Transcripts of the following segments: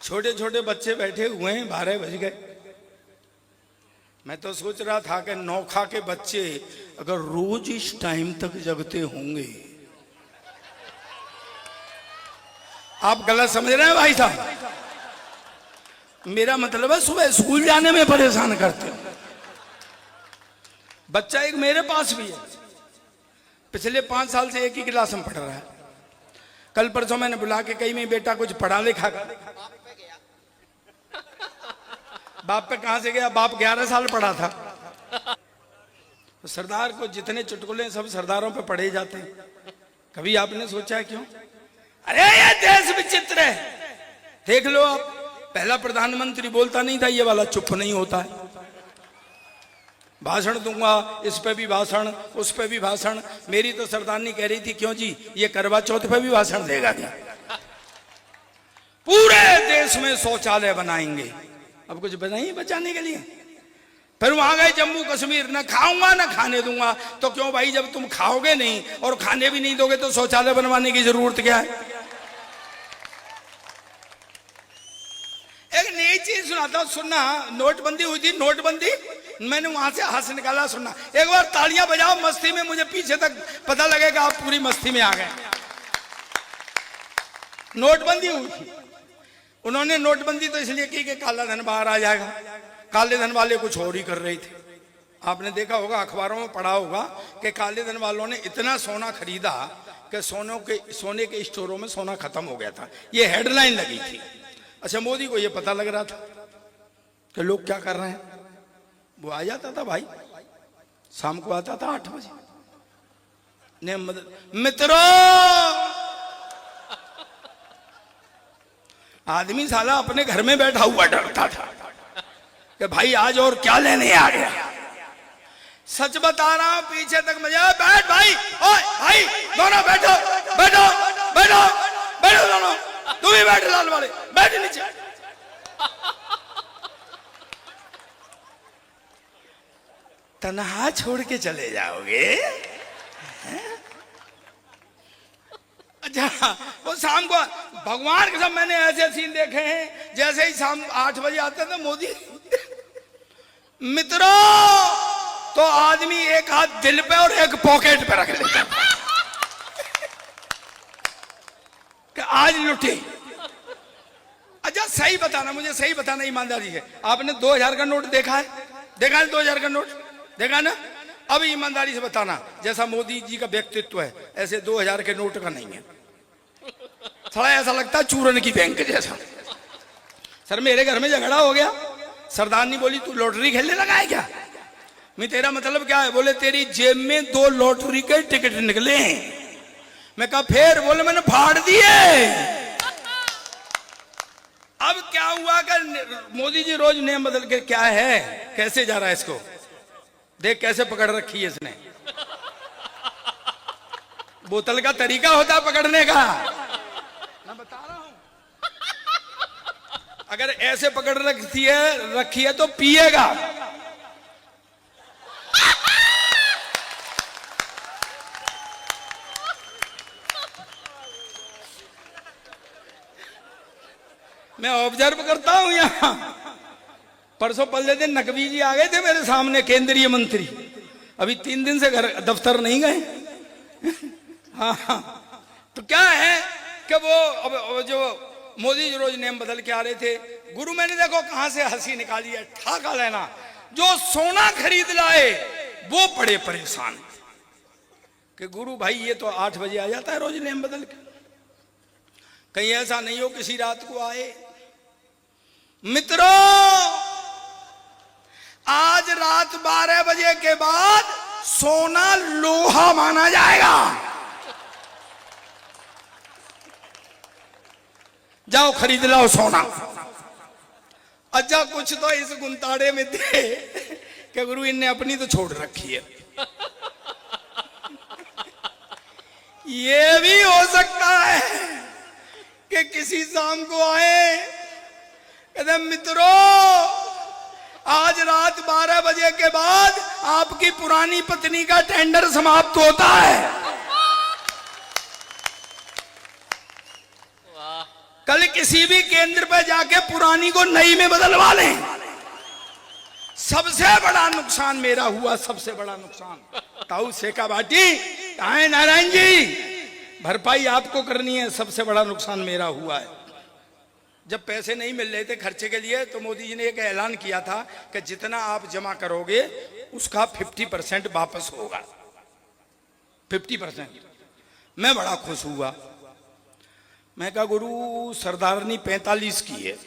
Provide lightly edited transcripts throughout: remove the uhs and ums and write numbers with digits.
छोटे छोटे बच्चे बैठे हुए हैं, 12 बज गए। मैं तो सोच रहा था कि नौखा के बच्चे अगर रोज इस टाइम तक जगते होंगे। आप गलत समझ रहे हैं भाई साहब, मेरा मतलब है सुबह स्कूल जाने में परेशान करते हो। बच्चा एक मेरे पास भी है, पिछले 5 साल से एक ही क्लास में पढ़ रहा है। कल परसों मैंने बुला के कही, मैं बेटा कुछ पढ़ा लिखा कर। बाप पे कहां से गया, बाप 11 साल पढ़ा था। तो सरदार को जितने चुटकुले सब सरदारों पे पढ़े जाते हैं। कभी आपने सोचा है क्यों? अरे ये देश विचित्र है, देख लो आप, पहला प्रधानमंत्री बोलता नहीं था ये वाला चुप नहीं होता है। भाषण दूंगा, इस पे भी भाषण, उस पे भी भाषण। मेरी तो सरदारनी कह रही थी, क्यों जी ये करवा चौथ पे भी भाषण देगा क्या? पूरे देश में शौचालय बनाएंगे। अब कुछ बनाइए बचाने के लिए। फिर वहां गए जम्मू कश्मीर, ना खाऊंगा ना खाने दूंगा। तो क्यों भाई, जब तुम खाओगे नहीं और खाने भी नहीं दोगे तो शौचालय बनवाने की जरूरत क्या है? एक नई चीज सुनाता हूं, सुनना। नोटबंदी हुई थी, नोटबंदी, मैंने वहां से हाथ निकाला, सुनना। एक बार तालियां बजाओ मस्ती में, मुझे पीछे तक पता लगेगा आप पूरी मस्ती में आ गए। नोटबंदी हुई थी, उन्होंने नोटबंदी तो इसलिए की कि काला धन बाहर आ जाएगा। काले धन वाले कुछ और ही कर रहे थे। आपने देखा होगा, अखबारों में पढ़ा होगा कि काले धन वालों ने इतना सोना खरीदा कि सोने के स्टोरों में सोना खत्म हो गया था। ये हेडलाइन लगी थी। अच्छा, मोदी को ये पता लग रहा था कि लोग क्या कर रहे हैं। वो आ जाता था भाई, शाम को आता था 8 बजे। ने मित्रों, आदमी साला अपने घर में बैठा हुआ डरता था कि भाई आज और क्या लेने आ गया। सच बता रहा हूं, पीछे तक मजा। बैठ भाई, ओए भाई, दोनों बैठो बैठो बैठो बैठो, दोनों तुम भी बैठ, लाल वाले बैठ नीचे। तन्हा छोड़ के चले जाओगे? अच्छा, वो शाम को भगवान के सब मैंने ऐसे सीन देखे हैं, जैसे ही शाम 8 बजे आते थे मोदी, मित्रों, तो आदमी एक हाथ दिल पे और एक पॉकेट पे रख लेता कि आज लुटे। अच्छा सही बताना, मुझे सही बताना ईमानदारी है, आपने 2000 का नोट देखा है? देखा है 2000 का नोट? देखा ना? अब ईमानदारी से बताना, जैसा मोदी जी का व्यक्तित्व है ऐसे 2000 के नोट का नहीं है। थोड़ा ऐसा लगता है चूरन की बैंक जैसा। सर मेरे घर में झगड़ा हो गया, सरदारनी बोली तू लॉटरी खेलने लगा है क्या? मैं तेरा मतलब क्या है? बोले तेरी जेब में 2 लॉटरी के टिकट निकले हैं। मैं कहा फिर? बोले मैंने फाड़ दिए। अब क्या हुआ कि मोदी जी रोज नेम बदल के, क्या है कैसे जा रहा है इसको देख, कैसे पकड़ रखी है इसने। बोतल का तरीका होता है पकड़ने का, मैं बता रहा हूं। अगर ऐसे पकड़ रखी है तो पिएगा। मैं ऑब्जर्व करता हूं यहां। परसों पहले दिन नकवी जी आ गए थे मेरे सामने, केंद्रीय मंत्री। अभी 3 दिन से घर दफ्तर नहीं गए। हाँ, तो क्या है कि वो अब जो मोदी जी रोज नेम बदल के आ रहे थे। गुरु मैंने देखो कहां से हंसी निकाली है, ठाका लेना। जो सोना खरीद लाए वो बड़े परेशान कि गुरु भाई ये तो 8 बजे आ जाता है रोज नेम बदल के, कहीं ऐसा नहीं हो किसी रात को आए। मित्रों, आज रात 12 बजे के बाद सोना लोहा माना जाएगा। जाओ खरीद लाओ सोना। अच्छा कुछ तो इस गुंताड़े में थे कि गुरु इनने अपनी तो छोड़ रखी है। ये भी हो सकता है कि किसी शाम को आए, कहते मित्रों आज रात 12 बजे के बाद आपकी पुरानी पत्नी का टेंडर समाप्त होता है। कल किसी भी केंद्र पर जाके पुरानी को नई में बदलवा लें। सबसे बड़ा नुकसान मेरा हुआ, सबसे बड़ा नुकसान। ताऊ सेका बाटी कहाँ है नारायण जी? भरपाई आपको करनी है, सबसे बड़ा नुकसान मेरा हुआ है। जब पैसे नहीं मिल रहे थे खर्चे के लिए तो मोदी जी ने एक ऐलान किया था कि जितना आप जमा करोगे उसका 50% वापस होगा, 50%। मैं बड़ा खुश हुआ। मैं कहा गुरु सरदारनी 45 की है।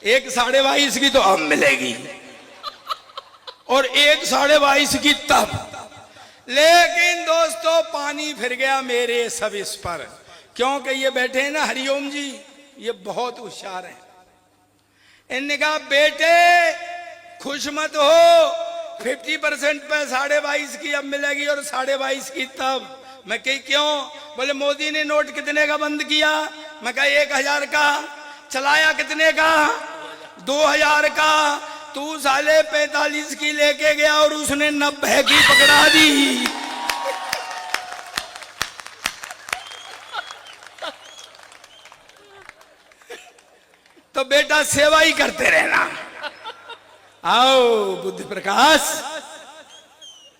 एक 22.5 की तो अब मिलेगी और एक 22.5 की तब। लेकिन दोस्तों पानी फिर गया मेरे सब इस पर, क्योंकि ये बैठे हैं ना हरिओम जी, ये बहुत होशियार हैं। इन्होंने कहा बेटे खुश मत हो, 50% पे 22.5 की अब मिलेगी और 22.5 की तब। मैं कही क्यों? बोले मोदी ने नोट कितने का बंद किया? मैं कहा 1000 का। चलाया कितने का? 2000 का। तू साले 45 की लेके गया और उसने 90 की पकड़ा दी। तो बेटा सेवा ही करते रहना। आओ बुद्धि प्रकाश।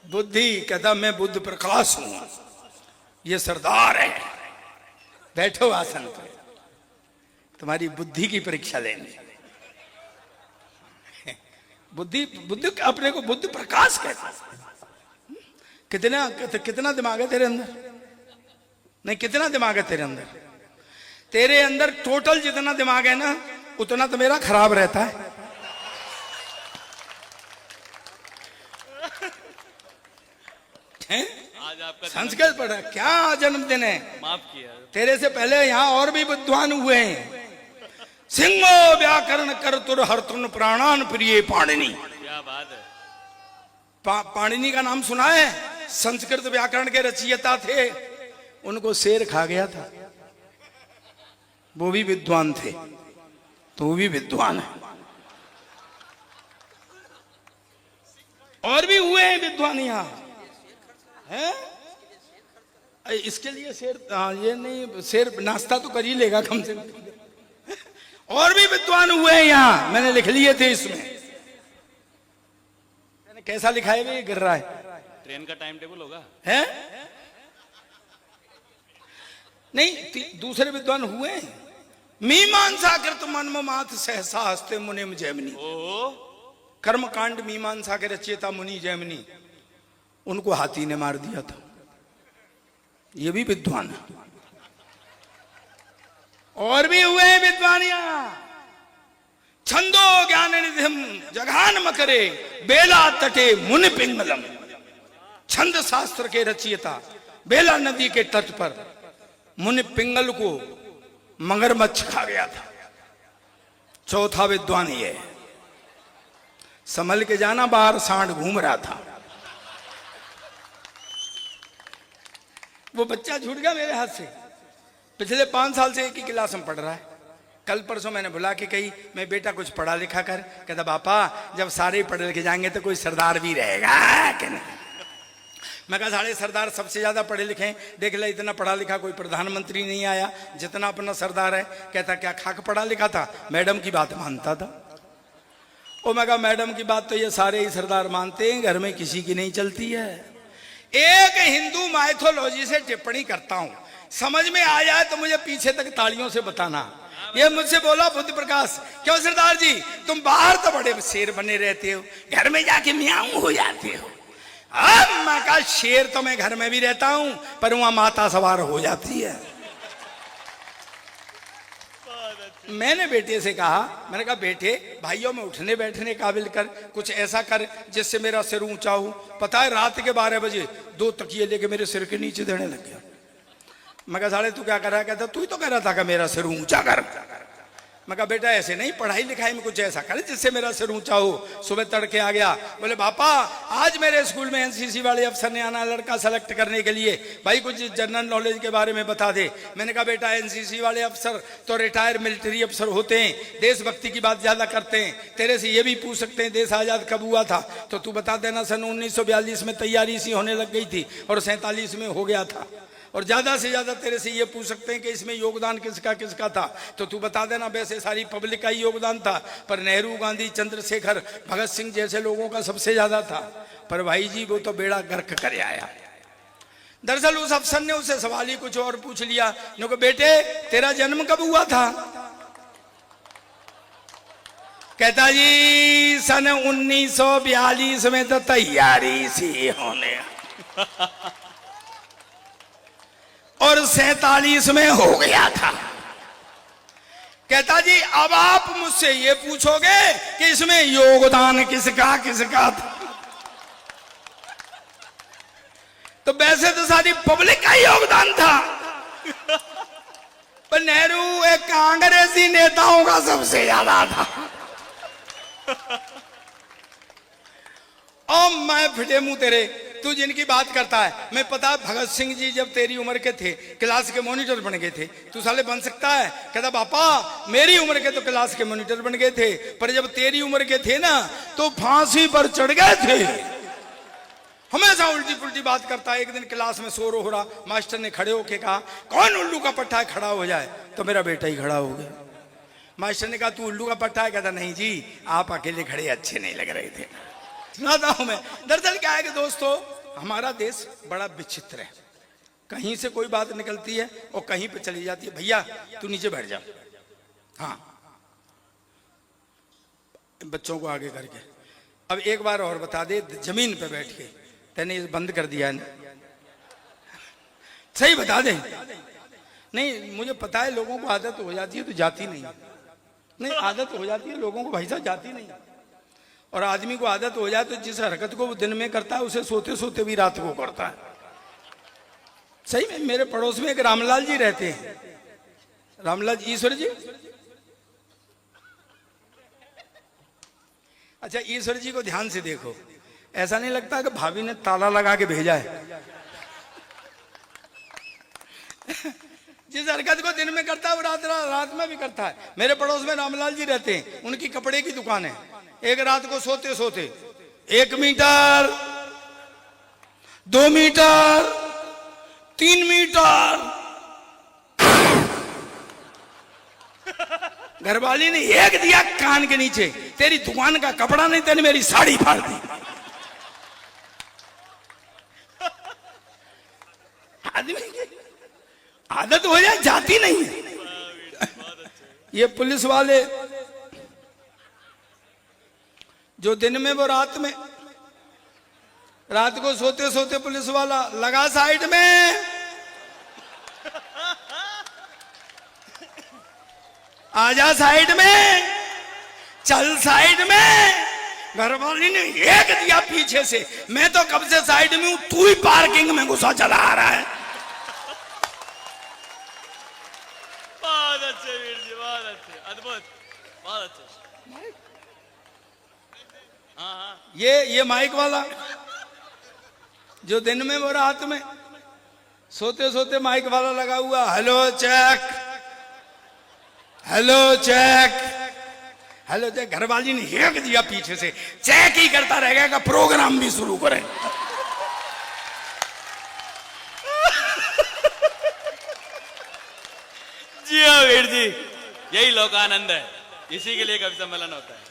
बुद्धि कहता मैं बुद्ध प्रकाश हूं, ये सरदार है। बैठो आसन पर, तुम्हारी बुद्धि की परीक्षा लेंगे। बुद्धि बुद्धि अपने को बुद्ध प्रकाश कहता है। कितना दिमाग है तेरे अंदर? नहीं, कितना दिमाग है तेरे अंदर? तेरे अंदर टोटल जितना दिमाग है ना उतना तो मेरा खराब रहता है। आज आपका संस्कृत पढ़ा, क्या जन्मदिन है? माफ किया। तेरे से पहले यहाँ और भी विद्वान हुए हैं। सिंहो व्याकरण कर तुर हरतुन प्राणान प्रिय पाणिनि। क्या बात है। पाणिनि का नाम सुना है? संस्कृत व्याकरण के रचयिता थे। उनको शेर खा गया था, वो भी विद्वान थे, तो वो भी विद्वान है। और भी हुए हैं विद्वान यहाँ हैं। इसके लिए शेर, ये नहीं, शेर नाश्ता तो कर ही लेगा कम से कम। और भी विद्वान हुए हैं यहाँ, मैंने लिख लिए थे इसमें। मैंने कैसा लिखा है? ये गिर रहा है। ट्रेन का टाइम टेबल होगा है? नहीं, दूसरे विद्वान हुए हैं। मीमांसा कृत मन्ममाथ सहसा हस्ते मुनिम जैमिनी। कर्मकांड मीमांसा के रचयिता मुनि जैमिनी, उनको हाथी ने मार दिया था। ये भी विद्वान है। और भी हुए हैं विद्वान यहाँ। छंदो ज्ञान निधिम जघान मकरे बेला तटे मुनि पिंगलम। छंद शास्त्र के रचयिता बेला नदी के तट पर मुनि पिंगल को मगरमच्छ खा गया था। चौथा विद्वान ये। संभल के जाना, बाहर सांड घूम रहा था। वो बच्चा छूट गया मेरे हाथ से। पिछले 5 साल से एक ही क्लास में पढ़ रहा है। कल परसों मैंने बुला के कही, मैं बेटा कुछ पढ़ा लिखा कर। कहता पापा जब सारे ही पढ़े लिखे जाएंगे तो कोई सरदार भी रहेगा कि नहीं? मैं कहा सारे सरदार सबसे ज्यादा पढ़े लिखे हैं, देख ले इतना पढ़ा लिखा कोई प्रधानमंत्री नहीं आया जितना अपना सरदार है। कहता क्या खाक पढ़ा लिखा था? मैडम की बात मानता था। ओ मैं कहा मैडम की बात तो ये सारे ही सरदार मानते हैं, घर में किसी की नहीं चलती है। एक हिंदू माइथोलॉजी से टिप्पणी करता हूं, समझ में आ जाए तो मुझे पीछे तक तालियों से बताना। ये मुझसे बोला बुद्ध प्रकाश, क्यों सरदार जी तुम बाहर तो बड़े शेर बने रहते हो, घर में जाके म्याऊं हो जाते हो। अब मैं कहा शेर तो मैं घर में भी रहता हूं, पर वहां माता सवार हो जाती है। मैंने बेटे से कहा, मैंने कहा बेटे भाइयों में उठने बैठने काबिल कर, कुछ ऐसा कर जिससे मेरा सिर ऊंचा हो। पता है रात के 12 बजे 2 तकिए लेके मेरे सिर के नीचे देने लग गया। मैं कहा साले तू क्या कर रहा है? कहता तू ही तो कह रहा था कि मेरा सिर ऊंचा कर। मैं कहा बेटा ऐसे नहीं, पढ़ाई लिखाई में कुछ ऐसा करे जिससे मेरा सिर ऊंचा हो। सुबह तड़के आ गया, बोले पापा आज मेरे स्कूल में एनसीसी वाले अफसर ने आना लड़का सेलेक्ट करने के लिए, भाई कुछ जनरल नॉलेज के बारे में बता दे। मैंने कहा बेटा एनसीसी वाले अफसर तो रिटायर मिलिट्री अफसर होते हैं, देशभक्ति की बात ज्यादा करते हैं। तेरे से ये भी पूछ सकते हैं देश आजाद कब हुआ था, तो तू बता देना सन 1942 में तैयारी सी होने लग गई थी और 47 में हो गया था। और ज्यादा से ज्यादा तेरे से ये पूछ सकते हैं कि इसमें योगदान किसका किसका था, तो तू बता देना। वैसे सारी पब्लिक का ही योगदान था, पर नेहरू, गांधी, चंद्रशेखर, भगत सिंह जैसे लोगों का सबसे ज्यादा था। पर भाई जी वो तो बेड़ा गर्क कर आया। दरअसल उस अफसर ने उससे सवाल ही कुछ और पूछ लिया। नो बेटे तेरा जन्म कब हुआ था? कहता जी सन 1942 में तो तैयारी सी होने और 47 में हो गया था। कहता जी अब आप मुझसे ये पूछोगे कि इसमें योगदान किसका किसका था, तो वैसे तो सारी पब्लिक का योगदान था, पर नेहरू एक कांग्रेसी नेताओं का सबसे ज्यादा था। और मैं फिटे मुंह तेरे, तू जिनकी बात करता है, मैं पता भगत सिंह जी जब तेरी उम्र के थे क्लास के मॉनिटर बन गए थे, तू साले बन सकता है? कहता पापा मेरी उम्र के तो क्लास के मॉनिटर बन गए थे, पर जब तेरी उम्र के थे ना तो फांसी पर चढ़ गए थे। हमेशा उल्टी पुल्टी बात करता है। एक दिन क्लास में शोर हो रहा, मास्टर ने खड़े होके कहा कौन उल्लू का पट्टा है खड़ा हो जाए, तो मेरा बेटा ही खड़ा हो गया। मास्टर ने कहा तू उल्लू का पट्टा है? कहता नहीं जी आप अकेले खड़े अच्छे नहीं लग रहे थे। सुनाता हूं मैं। दरअसल क्या है कि दोस्तों हमारा देश बड़ा विचित्र है, कहीं से कोई बात निकलती है और कहीं पे चली जाती है। भैया तू नीचे बैठ जा, हाँ बच्चों को आगे करके। अब एक बार और बता दे, जमीन पे बैठ के तेने बंद कर दिया है ना, सही बता दे। नहीं मुझे पता है लोगों को आदत हो जाती है तो जाती नहीं, नहीं आदत हो जाती है लोगों को भाई साहब जाती नहीं। और आदमी को आदत हो जाए तो जिस हरकत को वो दिन में करता है उसे सोते सोते भी रात को करता है। सही में मेरे पड़ोस में एक रामलाल जी रहते हैं, रामलाल ईश्वर जी। अच्छा ईश्वर जी को ध्यान से देखो, ऐसा नहीं लगता कि भाभी ने ताला लगा के भेजा है। जिस हरकत को दिन में करता है वो रात में भी करता है। मेरे पड़ोस में रामलाल जी रहते हैं, उनकी कपड़े की दुकान है। एक रात को सोते सोते 1 मीटर 2 मीटर 3 मीटर घरवाली ने एक दिया कान के नीचे, तेरी दुकान का कपड़ा नहीं तेने मेरी साड़ी फाड़ दी। आदमी की आदत हो जाए जाती नहीं है। ये पुलिस वाले जो दिन में वो रात में, रात को सोते सोते पुलिस वाला लगा साइड में, आजा साइड में, चल साइड में। घरवाली ने एक दिया पीछे से, मैं तो कब से साइड में हूं, तू ही पार्किंग में घुसा चला आ रहा है। बहुत अच्छे वीर जी, बहुत अच्छे, अद्भुत, बहुत अच्छे। हाँ ये माइक वाला जो दिन में वो रात में, सोते सोते माइक वाला लगा हुआ, hello check hello check hello check. घरवाली ने एक दिया पीछे से, चेक ही करता रहेगा, प्रोग्राम भी शुरू करे। जी हाँ वीर जी, यही लोकानंद है, इसी के लिए कवि सम्मेलन होता है।